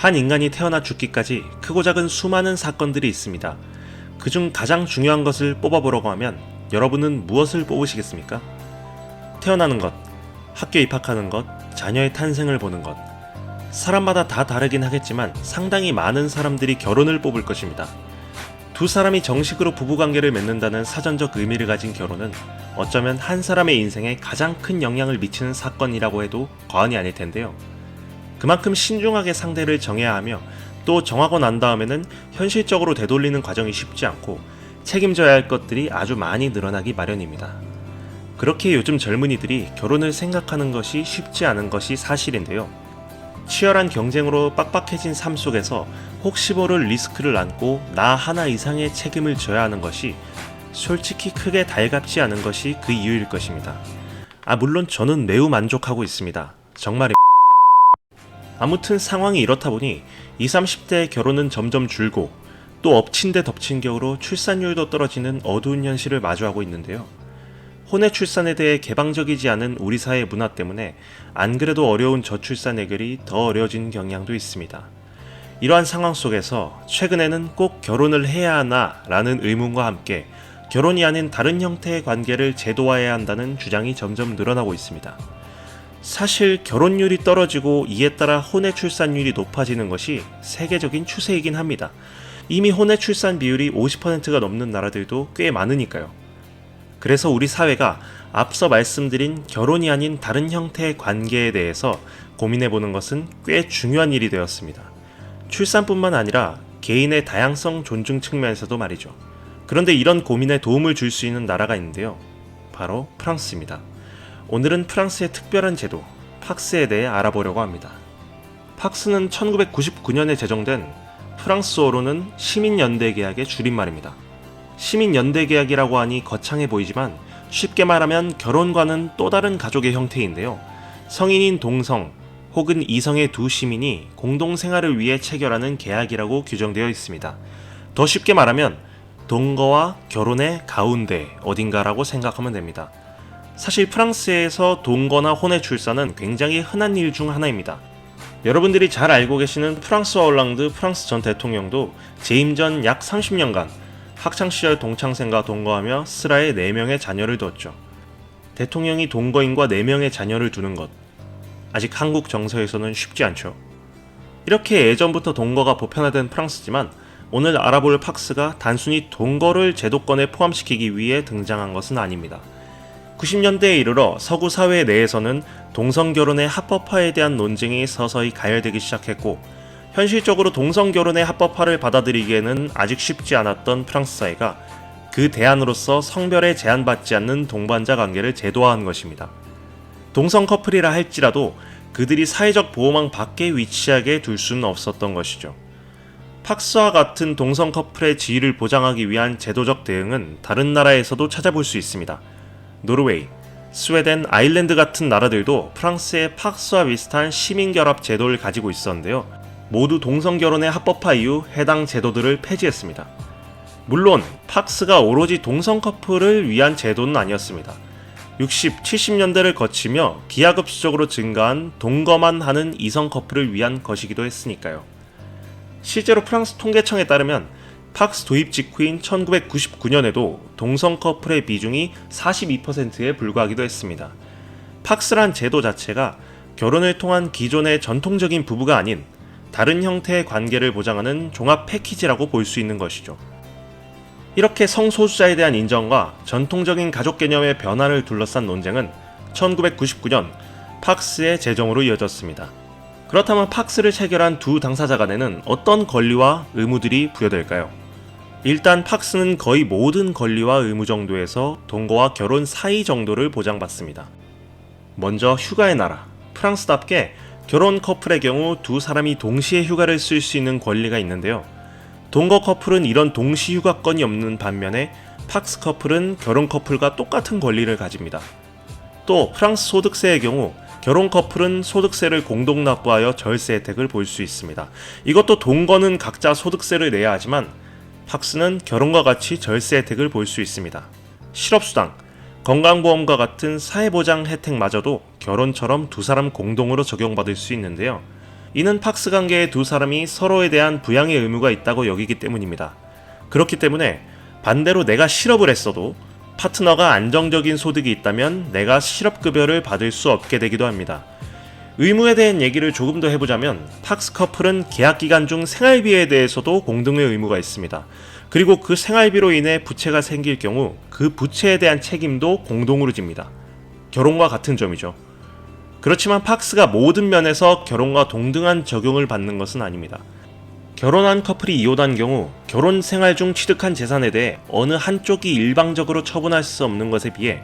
한 인간이 태어나 죽기까지 크고 작은 수많은 사건들이 있습니다. 그중 가장 중요한 것을 뽑아보려고 하면 여러분은 무엇을 뽑으시겠습니까? 태어나는 것, 학교 입학하는 것, 자녀의 탄생을 보는 것. 사람마다 다 다르긴 하겠지만 상당히 많은 사람들이 결혼을 뽑을 것입니다. 두 사람이 정식으로 부부관계를 맺는다는 사전적 의미를 가진 결혼은 어쩌면 한 사람의 인생에 가장 큰 영향을 미치는 사건이라고 해도 과언이 아닐 텐데요. 그만큼 신중하게 상대를 정해야 하며 또 정하고 난 다음에는 현실적으로 되돌리는 과정이 쉽지 않고 책임져야 할 것들이 아주 많이 늘어나기 마련입니다. 그렇게 요즘 젊은이들이 결혼을 생각하는 것이 쉽지 않은 것이 사실인데요. 치열한 경쟁으로 빡빡해진 삶 속에서 혹시 모를 리스크를 안고 나 하나 이상의 책임을 져야 하는 것이 솔직히 크게 달갑지 않은 것이 그 이유일 것입니다. 물론 저는 매우 만족하고 있습니다. 정말 아무튼 상황이 이렇다 보니 20, 30대의 결혼은 점점 줄고 또 엎친 데 덮친 격으로 출산율도 떨어지는 어두운 현실을 마주하고 있는데요. 혼외 출산에 대해 개방적이지 않은 우리 사회 문화 때문에 안 그래도 어려운 저출산 해결이 더 어려워진 경향도 있습니다. 이러한 상황 속에서 최근에는 꼭 결혼을 해야 하나 라는 의문과 함께 결혼이 아닌 다른 형태의 관계를 제도화해야 한다는 주장이 점점 늘어나고 있습니다. 사실 결혼율이 떨어지고 이에 따라 혼외 출산율이 높아지는 것이 세계적인 추세이긴 합니다. 이미 혼외 출산 비율이 50%가 넘는 나라들도 꽤 많으니까요. 그래서 우리 사회가 앞서 말씀드린 결혼이 아닌 다른 형태의 관계에 대해서 고민해보는 것은 꽤 중요한 일이 되었습니다. 출산뿐만 아니라 개인의 다양성 존중 측면에서도 말이죠. 그런데 이런 고민에 도움을 줄 수 있는 나라가 있는데요. 바로 프랑스입니다. 오늘은 프랑스의 특별한 제도, 팍스에 대해 알아보려고 합니다. 팍스는 1999년에 제정된 프랑스어로는 시민연대계약의 줄임말입니다. 시민연대계약이라고 하니 거창해 보이지만 쉽게 말하면 결혼과는 또 다른 가족의 형태인데요. 성인인 동성 혹은 이성의 두 시민이 공동생활을 위해 체결하는 계약이라고 규정되어 있습니다. 더 쉽게 말하면 동거와 결혼의 가운데 어딘가라고 생각하면 됩니다. 사실 프랑스에서 동거나 혼외 출산은 굉장히 흔한 일 중 하나입니다. 여러분들이 잘 알고 계시는 프랑스와 올랑드 프랑스 전 대통령도 재임 전 약 30년간 학창시절 동창생과 동거하며 슬하에 4명의 자녀를 두었죠. 대통령이 동거인과 4명의 자녀를 두는 것, 아직 한국 정서에서는 쉽지 않죠. 이렇게 예전부터 동거가 보편화된 프랑스지만 오늘 알아볼 팍스가 단순히 동거를 제도권에 포함시키기 위해 등장한 것은 아닙니다. 90년대에 이르러 서구 사회 내에서는 동성결혼의 합법화에 대한 논쟁이 서서히 가열되기 시작했고 현실적으로 동성결혼의 합법화를 받아들이기에는 아직 쉽지 않았던 프랑스 사회가 그 대안으로서 성별에 제한받지 않는 동반자 관계를 제도화한 것입니다. 동성 커플이라 할지라도 그들이 사회적 보호망 밖에 위치하게 둘 수는 없었던 것이죠. 팍스와 같은 동성 커플의 지위를 보장하기 위한 제도적 대응은 다른 나라에서도 찾아볼 수 있습니다. 노르웨이, 스웨덴, 아일랜드 같은 나라들도 프랑스의 팍스와 비슷한 시민결합 제도를 가지고 있었는데요. 모두 동성결혼의 합법화 이후 해당 제도들을 폐지했습니다. 물론 팍스가 오로지 동성 커플을 위한 제도는 아니었습니다. 60, 70년대를 거치며 기하급수적으로 증가한 동거만 하는 이성 커플을 위한 것이기도 했으니까요. 실제로 프랑스 통계청에 따르면 팍스 도입 직후인 1999년에도 동성 커플의 비중이 42%에 불과하기도 했습니다. 팍스란 제도 자체가 결혼을 통한 기존의 전통적인 부부가 아닌 다른 형태의 관계를 보장하는 종합 패키지라고 볼 수 있는 것이죠. 이렇게 성소수자에 대한 인정과 전통적인 가족 개념의 변화를 둘러싼 논쟁은 1999년 팍스의 제정으로 이어졌습니다. 그렇다면 팍스를 체결한 두 당사자 간에는 어떤 권리와 의무들이 부여될까요? 일단 팍스는 거의 모든 권리와 의무 정도에서 동거와 결혼 사이 정도를 보장받습니다. 먼저 휴가의 나라, 프랑스답게 결혼 커플의 경우 두 사람이 동시에 휴가를 쓸 수 있는 권리가 있는데요. 동거 커플은 이런 동시 휴가권이 없는 반면에 팍스 커플은 결혼 커플과 똑같은 권리를 가집니다. 또 프랑스 소득세의 경우 결혼 커플은 소득세를 공동 납부하여 절세 혜택을 볼 수 있습니다. 이것도 동거는 각자 소득세를 내야 하지만 팍스는 결혼과 같이 절세 혜택을 볼 수 있습니다. 실업수당, 건강보험과 같은 사회보장 혜택마저도 결혼처럼 두 사람 공동으로 적용받을 수 있는데요. 이는 팍스 관계의 두 사람이 서로에 대한 부양의 의무가 있다고 여기기 때문입니다. 그렇기 때문에 반대로 내가 실업을 했어도 파트너가 안정적인 소득이 있다면 내가 실업급여를 받을 수 없게 되기도 합니다. 의무에 대한 얘기를 조금 더 해보자면 팍스 커플은 계약 기간 중 생활비에 대해서도 공동의 의무가 있습니다. 그리고 그 생활비로 인해 부채가 생길 경우 그 부채에 대한 책임도 공동으로 집니다. 결혼과 같은 점이죠. 그렇지만 팍스가 모든 면에서 결혼과 동등한 적용을 받는 것은 아닙니다. 결혼한 커플이 이혼한 경우 결혼 생활 중 취득한 재산에 대해 어느 한쪽이 일방적으로 처분할 수 없는 것에 비해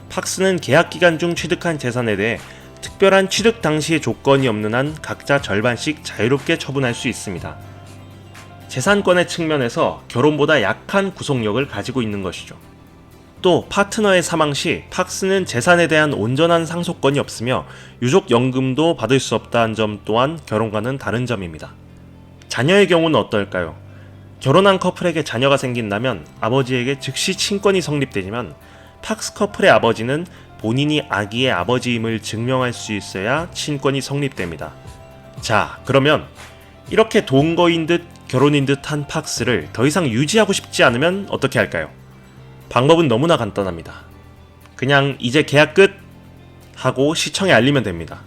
팍스는 계약 기간 중 취득한 재산에 대해 특별한 취득 당시의 조건이 없는 한 각자 절반씩 자유롭게 처분할 수 있습니다. 재산권의 측면에서 결혼보다 약한 구속력을 가지고 있는 것이죠. 또 파트너의 사망 시 팍스는 재산에 대한 온전한 상속권이 없으며 유족연금도 받을 수 없다는 점 또한 결혼과는 다른 점입니다. 자녀의 경우는 어떨까요? 결혼한 커플에게 자녀가 생긴다면 아버지에게 즉시 친권이 성립되지만 팍스 커플의 아버지는 본인이 아기의 아버지임을 증명할 수 있어야 친권이 성립됩니다. 자, 그러면 이렇게 동거인 듯 결혼인 듯한 팍스를 더 이상 유지하고 싶지 않으면 어떻게 할까요? 방법은 너무나 간단합니다. 그냥 이제 계약 끝! 하고 시청에 알리면 됩니다.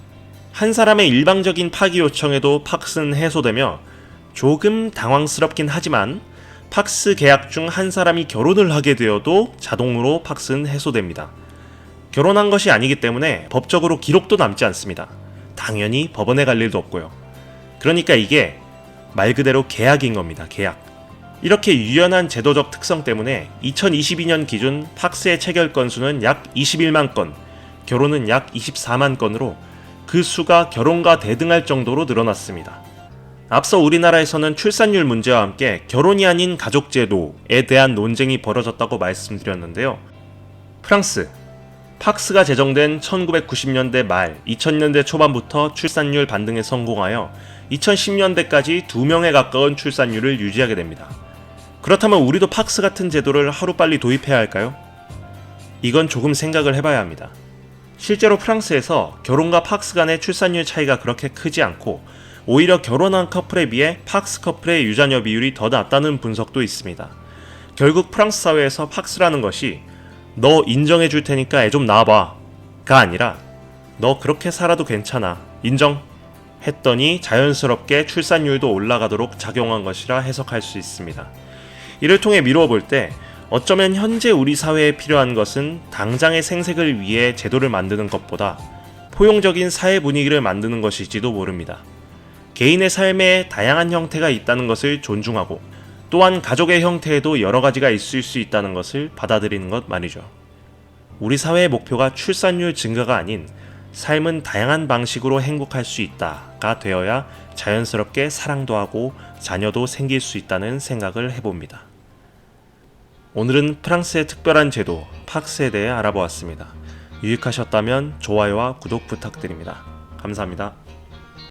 한 사람의 일방적인 파기 요청에도 팍스는 해소되며 조금 당황스럽긴 하지만 팍스 계약 중 한 사람이 결혼을 하게 되어도 자동으로 팍스는 해소됩니다. 결혼한 것이 아니기 때문에 법적으로 기록도 남지 않습니다. 당연히 법원에 갈 일도 없고요. 그러니까 이게 말 그대로 계약인 겁니다. 계약. 이렇게 유연한 제도적 특성 때문에 2022년 기준 팍스의 체결 건수는 약 21만 건, 결혼은 약 24만 건으로 그 수가 결혼과 대등할 정도로 늘어났습니다. 앞서 우리나라에서는 출산율 문제와 함께 결혼이 아닌 가족제도에 대한 논쟁이 벌어졌다고 말씀드렸는데요. 프랑스, 팍스가 제정된 1990년대 말 2000년대 초반부터 출산율 반등에 성공하여 2010년대까지 2명에 가까운 출산율을 유지하게 됩니다. 그렇다면 우리도 팍스 같은 제도를 하루빨리 도입해야 할까요? 이건 조금 생각을 해봐야 합니다. 실제로 프랑스에서 결혼과 팍스 간의 출산율 차이가 그렇게 크지 않고 오히려 결혼한 커플에 비해 팍스 커플의 유자녀 비율이 더 낮다는 분석도 있습니다. 결국 프랑스 사회에서 팍스라는 것이 너 인정해 줄 테니까 애 좀 낳아봐 가 아니라 너 그렇게 살아도 괜찮아 인정 했더니 자연스럽게 출산율도 올라가도록 작용한 것이라 해석할 수 있습니다. 이를 통해 미루어 볼 때 어쩌면 현재 우리 사회에 필요한 것은 당장의 생색을 위해 제도를 만드는 것보다 포용적인 사회 분위기를 만드는 것일지도 모릅니다. 개인의 삶에 다양한 형태가 있다는 것을 존중하고 또한 가족의 형태에도 여러 가지가 있을 수 있다는 것을 받아들이는 것 말이죠. 우리 사회의 목표가 출산율 증가가 아닌 삶은 다양한 방식으로 행복할 수 있다가 되어야 자연스럽게 사랑도 하고 자녀도 생길 수 있다는 생각을 해봅니다. 오늘은 프랑스의 특별한 제도 팍스에 대해 알아보았습니다. 유익하셨다면 좋아요와 구독 부탁드립니다. 감사합니다.